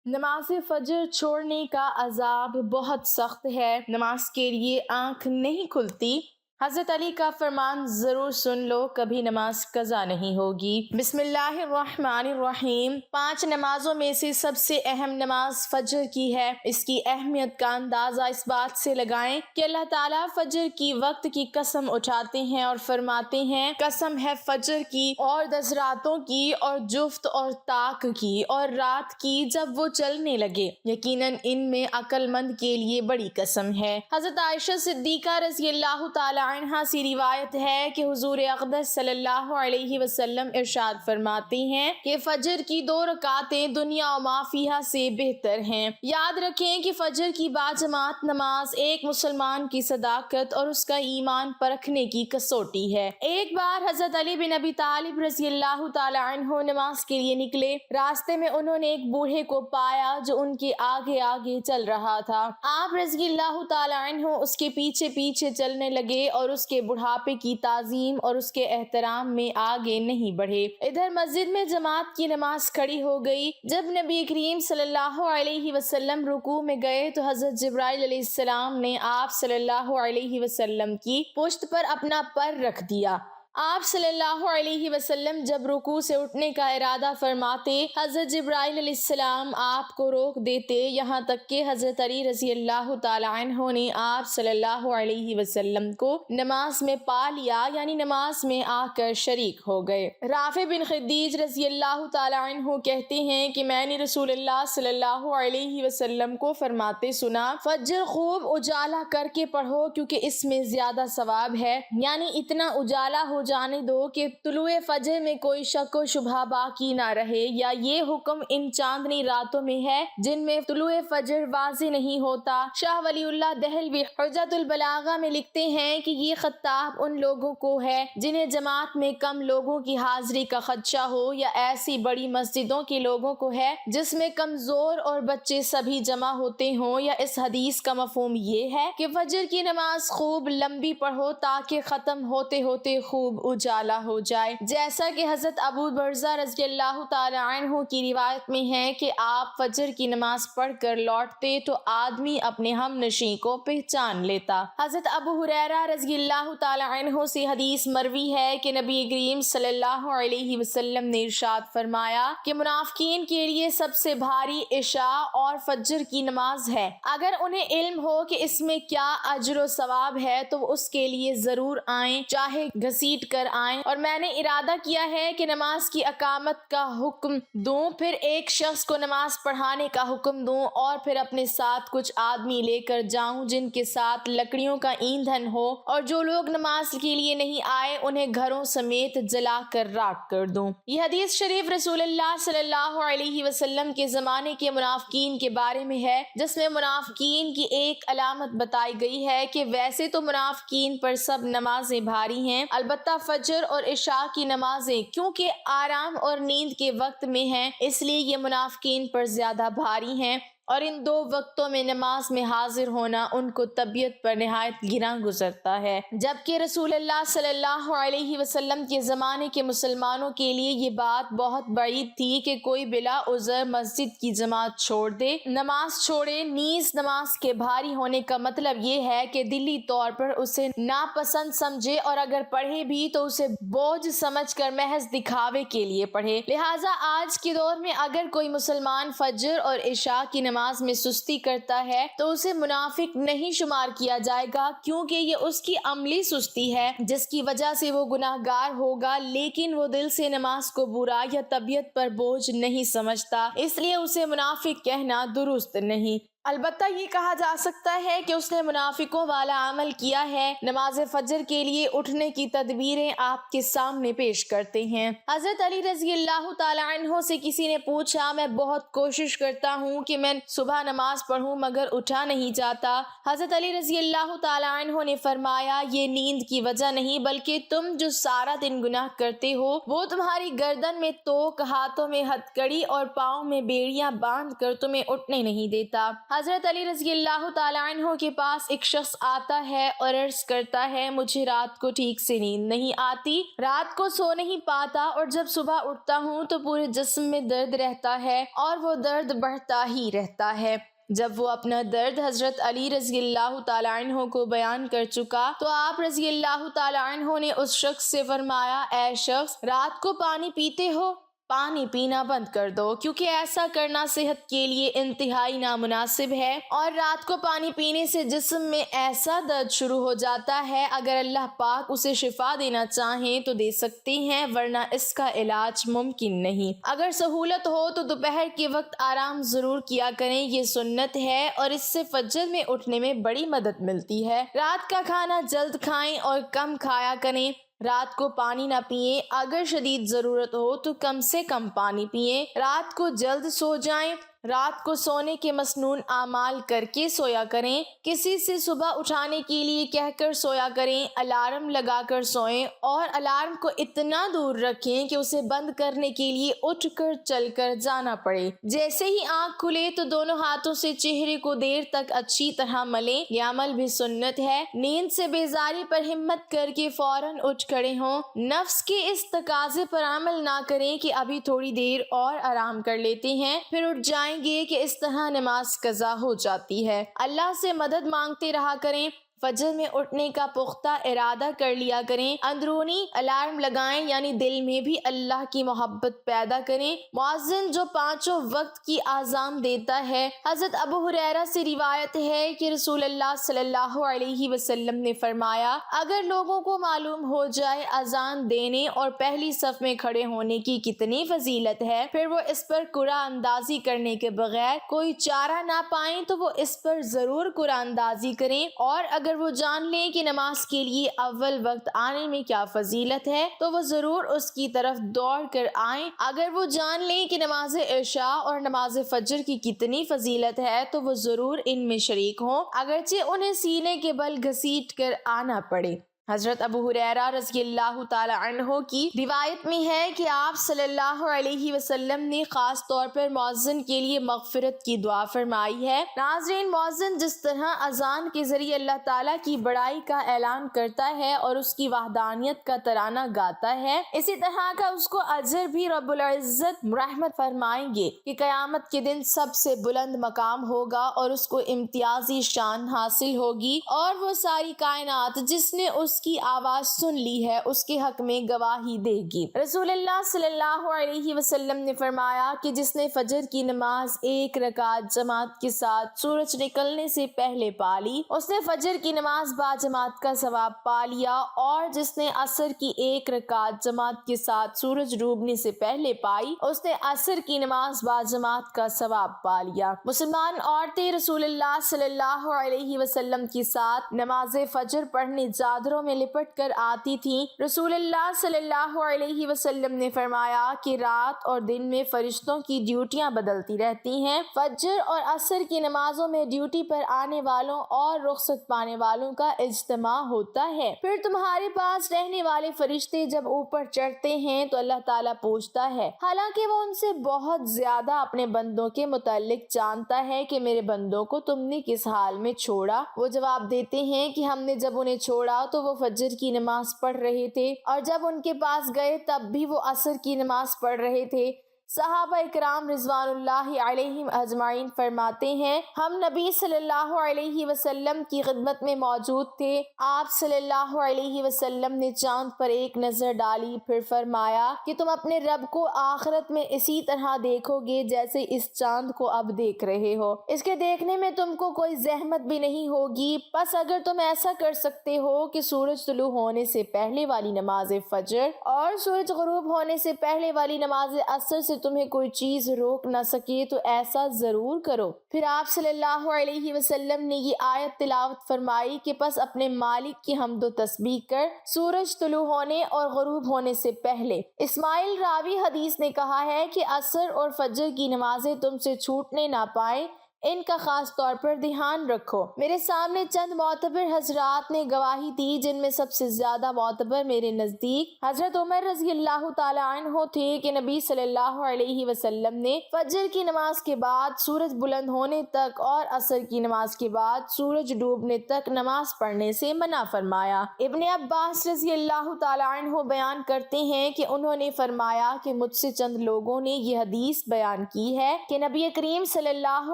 نماز فجر چھوڑنے کا عذاب بہت سخت ہے۔ نماز کے لیے آنکھ نہیں کھلتی۔ حضرت علی کا فرمان ضرور سن لو، کبھی نماز قضا نہیں ہوگی۔ بسم اللہ الرحمن الرحیم۔ 5 نمازوں میں سے سب سے اہم نماز فجر کی ہے۔ اس کی اہمیت کا اندازہ اس بات سے لگائیں کہ اللہ تعالیٰ فجر کی وقت کی قسم اٹھاتے ہیں اور فرماتے ہیں، قسم ہے فجر کی اور 10 راتوں کی اور جفت اور طاق کی اور رات کی جب وہ چلنے لگے، یقیناً ان میں عقل مند کے لیے بڑی قسم ہے۔ حضرت عائشہ صدیقہ رضی اللہ تعالی عنہا سے روایت ہے کہ حضور اقدس صلی اللہ علیہ وسلم ارشاد فرماتے ہیں کہ فجر کی 2 رکعتیں دنیا و ما فیہا سے بہتر ہیں۔ یاد رکھیں کہ فجر کی باجماعت نماز ایک مسلمان کی صداقت اور اس کا ایمان پرکھنے کی کسوٹی ہے۔ ایک بار حضرت علی بن ابی طالب رضی اللہ تعالی عنہ نماز کے لیے نکلے۔ راستے میں انہوں نے ایک بوڑھے کو پایا جو ان کے آگے آگے چل رہا تھا۔ آپ رضی اللہ تعالی عنہ اس کے پیچھے پیچھے چلنے لگے اور اس کے بڑھاپے کی تعظیم اور اس کے احترام میں آگے نہیں بڑھے۔ ادھر مسجد میں جماعت کی نماز کھڑی ہو گئی۔ جب نبی کریم صلی اللہ علیہ وسلم رکوع میں گئے تو حضرت جبرائیل علیہ السلام نے آپ صلی اللہ علیہ وسلم کی پشت پر اپنا پر رکھ دیا۔ آپ صلی اللہ علیہ وسلم جب رکوع سے اٹھنے کا ارادہ فرماتے، حضرت جبرائیل علیہ السلام آپ کو روک دیتے، یہاں تک کہ حضرت علی رضی اللہ تعالی عنہ نے آپ صلی اللہ علیہ وسلم کو نماز میں پا لیا، یعنی نماز میں آ کر شریک ہو گئے۔ رافع بن خدیج رضی اللہ تعالی عنہ کہتے ہیں کہ میں نے رسول اللہ صلی اللہ علیہ وسلم کو فرماتے سنا، فجر خوب اجالا کر کے پڑھو کیونکہ اس میں زیادہ ثواب ہے، یعنی اتنا اجالا ہو جانے دو کہ طلوع فجر میں کوئی شک و شبہ باقی نہ رہے، یا یہ حکم ان چاندنی راتوں میں ہے جن میں طلوع فجر واضح نہیں ہوتا۔ شاہ ولی اللہ دہلوی حجت البلاغہ میں لکھتے ہیں کہ یہ خطاب ان لوگوں کو ہے جنہیں جماعت میں کم لوگوں کی حاضری کا خدشہ ہو، یا ایسی بڑی مسجدوں کے لوگوں کو ہے جس میں کمزور اور بچے سبھی جمع ہوتے ہوں، یا اس حدیث کا مفہوم یہ ہے کہ فجر کی نماز خوب لمبی پڑھو تاکہ ختم ہوتے ہوتے خوب اجالا ہو جائے، جیسا کہ حضرت ابو برزہ رضی اللہ تعالی عنہ کی روایت میں ہے کہ آپ فجر کی نماز پڑھ کر لوٹتے تو آدمی اپنے ہم نشیں کو پہچان لیتا۔ حضرت ابو ہریرہ رضی اللہ تعالی عنہ سے حدیث مروی ہے کہ نبی کریم صلی اللہ علیہ وسلم نے ارشاد فرمایا کہ منافقین کے لیے سب سے بھاری عشاء اور فجر کی نماز ہے۔ اگر انہیں علم ہو کہ اس میں کیا اجر و ثواب ہے تو وہ اس کے لیے ضرور آئیں، چاہے گھسیٹ کر آئیں، اور میں نے ارادہ کیا ہے کہ نماز کی اقامت کا حکم دوں، پھر ایک شخص کو نماز پڑھانے کا حکم دوں، اور پھر اپنے ساتھ کچھ آدمی لے کر جاؤں جن کے ساتھ لکڑیوں کا ایندھن ہو، اور جو لوگ نماز کے لیے نہیں آئے انہیں گھروں سمیت جلا کر راکھ کر دوں۔ یہ حدیث شریف رسول اللہ صلی اللہ علیہ وسلم کے زمانے کے منافقین کے بارے میں ہے، جس میں منافقین کی ایک علامت بتائی گئی ہے کہ ویسے تو منافقین پر سب نمازیں بھاری ہیں، البتہ فجر اور عشاء کی نمازیں کیونکہ آرام اور نیند کے وقت میں ہیں، اس لیے یہ منافقین پر زیادہ بھاری ہیں، اور ان 2 وقتوں میں نماز میں حاضر ہونا ان کو طبیعت پر نہایت گراں گزرتا ہے، جبکہ رسول اللہ صلی اللہ علیہ وسلم کے زمانے کے مسلمانوں کے لیے یہ بات بہت بعید تھی کہ کوئی بلا عذر مسجد کی جماعت چھوڑ دے، نماز چھوڑے۔ نیز نماز کے بھاری ہونے کا مطلب یہ ہے کہ دلی طور پر اسے ناپسند سمجھے، اور اگر پڑھے بھی تو اسے بوجھ سمجھ کر محض دکھاوے کے لیے پڑھے۔ لہٰذا آج کے دور میں اگر کوئی مسلمان فجر اور عشاء کی نماز میں سستی کرتا ہے تو اسے منافق نہیں شمار کیا جائے گا، کیونکہ یہ اس کی عملی سستی ہے جس کی وجہ سے وہ گناہگار ہوگا، لیکن وہ دل سے نماز کو برا یا طبیعت پر بوجھ نہیں سمجھتا، اس لیے اسے منافق کہنا درست نہیں۔ البتہ یہ کہا جا سکتا ہے کہ اس نے منافقوں والا عمل کیا ہے۔ نماز فجر کے لیے اٹھنے کی تدبیریں آپ کے سامنے پیش کرتے ہیں۔ حضرت علی رضی اللہ تعالی عنہ سے کسی نے پوچھا، میں بہت کوشش کرتا ہوں کہ میں صبح نماز پڑھوں مگر اٹھا نہیں جاتا۔ حضرت علی رضی اللہ تعالی عنہ نے فرمایا، یہ نیند کی وجہ نہیں بلکہ تم جو سارا دن گناہ کرتے ہو وہ تمہاری گردن میں توق، ہاتھوں میں ہتکڑی اور پاؤں میں بیڑیاں باندھ کر تمہیں اٹھنے نہیں دیتا۔ حضرت علی رضی اللہ تعالیٰ عنہ کے پاس ایک شخص آتا ہے اور عرض کرتا ہے مجھے رات کو ٹھیک سے نیند نہیں آتی، رات کو سو نہیں پاتا اور جب صبح اٹھتا ہوں تو پورے جسم میں درد رہتا ہے اور وہ درد بڑھتا ہی رہتا ہے۔ جب وہ اپنا درد حضرت علی رضی اللہ تعالیٰ عنہ کو بیان کر چکا تو آپ رضی اللہ تعالیٰ عنہ نے اس شخص سے فرمایا، اے شخص، رات کو پانی پیتے ہو؟ پانی پینا بند کر دو، کیونکہ ایسا کرنا صحت کے لیے انتہائی نامناسب ہے، اور رات کو پانی پینے سے جسم میں ایسا درد شروع ہو جاتا ہے، اگر اللہ پاک اسے شفا دینا چاہیں تو دے سکتے ہیں، ورنہ اس کا علاج ممکن نہیں۔ اگر سہولت ہو تو دوپہر کے وقت آرام ضرور کیا کریں، یہ سنت ہے اور اس سے فجر میں اٹھنے میں بڑی مدد ملتی ہے۔ رات کا کھانا جلد کھائیں اور کم کھایا کریں۔ رات کو پانی نہ پئیں، اگر شدید ضرورت ہو تو کم سے کم پانی پئیں۔ رات کو جلد سو جائیں۔ رات کو سونے کے مسنون اعمال کر کے سویا کریں، کسی سے صبح اٹھانے کے لیے کہہ کر سویا کریں، الارم لگا کر سوئیں اور الارم کو اتنا دور رکھیں کہ اسے بند کرنے کے لیے اٹھ کر چل کر جانا پڑے۔ جیسے ہی آنکھ کھلے تو دونوں ہاتھوں سے چہرے کو دیر تک اچھی طرح ملیں، یہ عمل بھی سنت ہے۔ نیند سے بیزاری پر ہمت کر کے فوراً اٹھ کھڑے ہوں، نفس کے اس تقاضے پر عمل نہ کریں کہ ابھی تھوڑی دیر اور آرام کر لیتے ہیں پھر اٹھ جائیں گے کہ اس طرح نماز قضا ہو جاتی ہے۔ اللہ سے مدد مانگتے رہا کریں۔ فجر میں اٹھنے کا پختہ ارادہ کر لیا کریں۔ اندرونی الارم لگائیں، یعنی دل میں بھی اللہ کی محبت پیدا کریں۔ مؤذن جو پانچوں وقت کی اذان دیتا ہے، حضرت ابو ہریرہ سے روایت ہے کہ رسول اللہ صلی اللہ علیہ وسلم نے فرمایا، اگر لوگوں کو معلوم ہو جائے اذان دینے اور پہلی صف میں کھڑے ہونے کی کتنی فضیلت ہے، پھر وہ اس پر قرعہ اندازی کرنے کے بغیر کوئی چارہ نہ پائیں تو وہ اس پر ضرور قرعہ اندازی کریں، اور اگر وہ جان لیں کہ نماز کے لیے اول وقت آنے میں کیا فضیلت ہے تو وہ ضرور اس کی طرف دوڑ کر آئیں۔ اگر وہ جان لیں کہ نماز عشاء اور نماز فجر کی کتنی فضیلت ہے تو وہ ضرور ان میں شریک ہوں، اگرچہ انہیں سینے کے بل گھسیٹ کر آنا پڑے۔ حضرت ابو ہریرہ رضی اللہ تعالی عنہ کی روایت میں ہے کہ آپ صلی اللہ علیہ وسلم نے خاص طور پر مؤذن کے لیے مغفرت کی دعا فرمائی ہے۔ ناظرین، مؤذن جس طرح اذان کے ذریعے اللہ تعالیٰ کی بڑائی کا اعلان کرتا ہے اور اس کی وحدانیت کا ترانہ گاتا ہے، اسی طرح کا اس کو اجر بھی رب العزت رحمت فرمائیں گے کہ قیامت کے دن سب سے بلند مقام ہوگا اور اس کو امتیازی شان حاصل ہوگی، اور وہ ساری کائنات جس نے اس کی آواز سن لی ہے اس کے حق میں گواہی دے گی۔ رسول اللہ صلی اللہ علیہ وسلم نے فرمایا کہ جس نے فجر کی نماز ایک رکعت جماعت کے ساتھ سورج نکلنے سے پہلے پا لی، اس نے فجر کی نماز با جماعت کا ثواب پا لیا، اور جس نے عصر کی ایک رکعت جماعت کے ساتھ سورج ڈوبنے سے پہلے پائی، اس نے عصر کی نماز با جماعت کا ثواب پا لیا۔ مسلمان عورتیں رسول اللہ صلی اللہ علیہ وسلم کے ساتھ نماز فجر پڑھنے چادروں میں لپٹ کر آتی تھیں۔ رسول اللہ صلی اللہ علیہ وسلم نے فرمایا کہ رات اور دن میں فرشتوں کی ڈیوٹیاں بدلتی رہتی ہیں، فجر اور عصر کی نمازوں میں ڈیوٹی پر آنے والوں اور رخصت پانے والوں کا اجتماع ہوتا ہے، پھر تمہارے پاس رہنے والے فرشتے جب اوپر چڑھتے ہیں تو اللہ تعالیٰ پوچھتا ہے، حالانکہ وہ ان سے بہت زیادہ اپنے بندوں کے متعلق جانتا ہے، کہ میرے بندوں کو تم نے کس حال میں چھوڑا؟ وہ جواب دیتے ہیں کہ ہم نے جب انہیں چھوڑا تو وہ فجر کی نماز پڑھ رہے تھے، اور جب ان کے پاس گئے تب بھی وہ عصر کی نماز پڑھ رہے تھے۔ صحابہ اکرام رضوان اللہ علیہم اجمعین فرماتے ہیں، ہم نبی صلی اللہ علیہ وسلم کی خدمت میں موجود تھے۔ آپ صلی اللہ علیہ وسلم نے چاند پر ایک نظر ڈالی، پھر فرمایا کہ تم اپنے رب کو آخرت میں اسی طرح دیکھو گے جیسے اس چاند کو اب دیکھ رہے ہو، اس کے دیکھنے میں تم کو کوئی زحمت بھی نہیں ہوگی۔ بس اگر تم ایسا کر سکتے ہو کہ سورج طلوع ہونے سے پہلے والی نماز فجر اور سورج غروب ہونے سے پہلے والی نماز عصر سے تمہیں کوئی چیز روک نہ سکے تو ایسا ضرور کرو۔ پھر آپ صلی اللہ علیہ وسلم نے یہ آیت تلاوت فرمائی کہ پس اپنے مالک کی حمد و تسبیح کر سورج طلوع ہونے اور غروب ہونے سے پہلے۔ اسماعیل راوی حدیث نے کہا ہے کہ عصر اور فجر کی نمازیں تم سے چھوٹنے نہ پائیں، ان کا خاص طور پر دھیان رکھو۔ میرے سامنے چند معتبر حضرات نے گواہی دی، جن میں سب سے زیادہ معتبر میرے نزدیک حضرت عمر رضی اللہ تعالی عنہ تھے کہ نبی صلی اللہ علیہ وسلم نے فجر کی نماز کے بعد سورج بلند ہونے تک اور عصر کی نماز کے بعد سورج ڈوبنے تک نماز پڑھنے سے منع فرمایا۔ ابن عباس رضی اللہ تعالی عنہ بیان کرتے ہیں کہ انہوں نے فرمایا کہ مجھ سے چند لوگوں نے یہ حدیث بیان کی ہے کہ نبی کریم صلی اللہ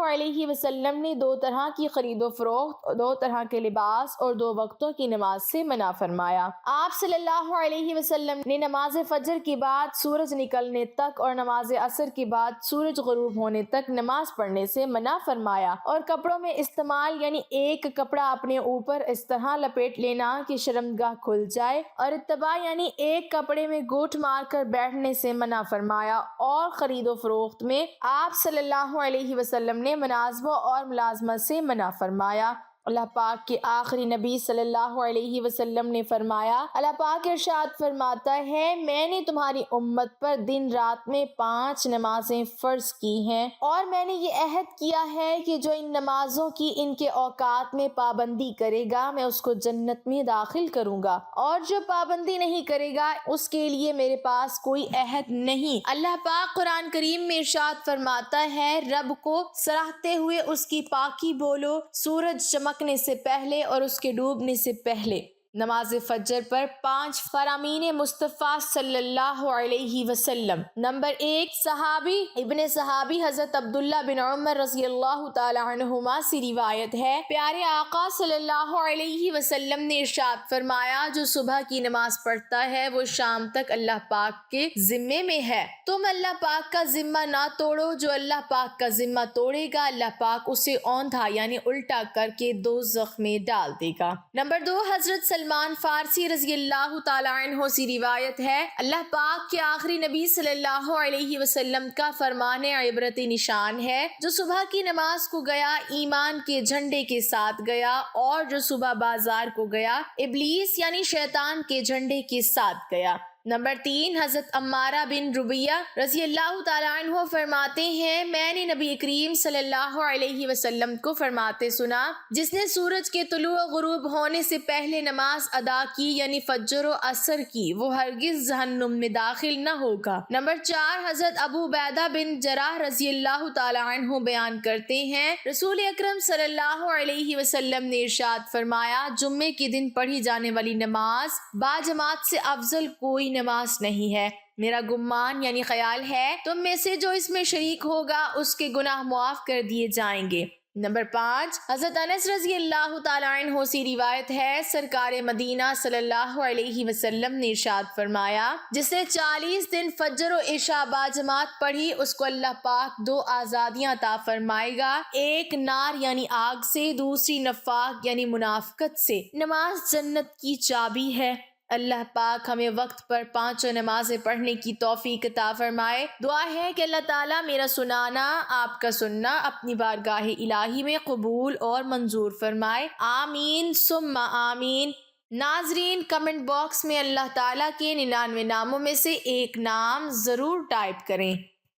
علیہ وسلم نے 2 طرح کی خرید و فروخت، 2 طرح کے لباس اور 2 وقتوں کی نماز سے منع فرمایا۔ آپ صلی اللہ علیہ وسلم نے نماز فجر کے بعد سورج نکلنے تک اور نماز عصر کے بعد سورج غروب ہونے تک نماز پڑھنے سے منع فرمایا، اور کپڑوں میں استعمال یعنی ایک کپڑا اپنے اوپر اس طرح لپیٹ لینا کہ شرمگاہ کھل جائے، اور اتباع یعنی ایک کپڑے میں گوٹ مار کر بیٹھنے سے منع فرمایا، اور خرید و فروخت میں آپ صلی اللہ علیہ وسلم نے منازبہ اور ملازمت سے منع فرمایا۔ اللہ پاک کے آخری نبی صلی اللہ علیہ وسلم نے فرمایا، اللہ پاک ارشاد فرماتا ہے، میں نے تمہاری امت پر دن رات میں 5 نمازیں فرض کی ہیں، اور میں نے یہ عہد کیا ہے کہ جو ان نمازوں کی ان کے اوقات میں پابندی کرے گا میں اس کو جنت میں داخل کروں گا، اور جو پابندی نہیں کرے گا اس کے لیے میرے پاس کوئی عہد نہیں۔ اللہ پاک قرآن کریم میں ارشاد فرماتا ہے، رب کو سراہتے ہوئے اس کی پاکی بولو، سورج چمکنے سے پہلے اور اس کے ڈوبنے سے پہلے۔ نماز فجر پر 5 فرامین مصطفیٰ صلی اللہ علیہ وسلم۔ نمبر 1، صحابی ابن صحابی حضرت عبداللہ بن عمر رضی اللہ تعالی عنہما سے روایت ہے، پیارے آقا صلی اللہ علیہ وسلم نے ارشاد فرمایا، جو صبح کی نماز پڑھتا ہے وہ شام تک اللہ پاک کے ذمے میں ہے، تم اللہ پاک کا ذمہ نہ توڑو، جو اللہ پاک کا ذمہ توڑے گا اللہ پاک اسے اوندھا یعنی الٹا کر کے دوزخ میں ڈال دے گا۔ نمبر 2، حضرت سلمان فارسی رضی اللہ تعالی عنہ سے روایت ہے، اللہ پاک کے آخری نبی صلی اللہ علیہ وسلم کا فرمان عبرت نشان ہے، جو صبح کی نماز کو گیا ایمان کے جھنڈے کے ساتھ گیا، اور جو صبح بازار کو گیا ابلیس یعنی شیطان کے جھنڈے کے ساتھ گیا۔ نمبر 3، حضرت عمارہ بن ربیہ رضی اللہ تعالی عنہ فرماتے ہیں، میں نے نبی کریم صلی اللہ علیہ وسلم کو فرماتے سنا، جس نے سورج کے طلوع و غروب ہونے سے پہلے نماز ادا کی یعنی فجر و عصر کی، وہ ہرگز جہنم میں داخل نہ ہوگا۔ نمبر 4، حضرت ابو عبیدہ بن جراح رضی اللہ تعالی عنہ بیان کرتے ہیں، رسول اکرم صلی اللہ علیہ وسلم نے ارشاد فرمایا، جمعے کے دن پڑھی جانے والی نماز باجماعت سے افضل کوئی نماز نہیں ہے۔ میرا گمان یعنی خیال ہے تم میں سے جو اس میں شریک ہوگا اس کے گناہ معاف کر دیے جائیں گے۔ نمبر 5، حضرت انس رضی اللہ تعالی عنہ سے روایت ہے، سرکار مدینہ صلی اللہ علیہ وسلم نے ارشاد فرمایا، جس نے 40 دن فجر و عشاء باجماعت پڑھی اس کو اللہ پاک 2 آزادیاں عطا فرمائے گا، ایک نار یعنی آگ سے، دوسری نفاق یعنی منافقت سے۔ نماز جنت کی چابی ہے۔ اللہ پاک ہمیں وقت پر 5 نمازیں پڑھنے کی توفیق عطا فرمائے۔ دعا ہے کہ اللہ تعالیٰ میرا سنانا، آپ کا سننا اپنی بارگاہ الہی میں قبول اور منظور فرمائے، آمین ثم آمین۔ ناظرین، کمنٹ باکس میں اللہ تعالیٰ کے 99 ناموں میں سے ایک نام ضرور ٹائپ کریں۔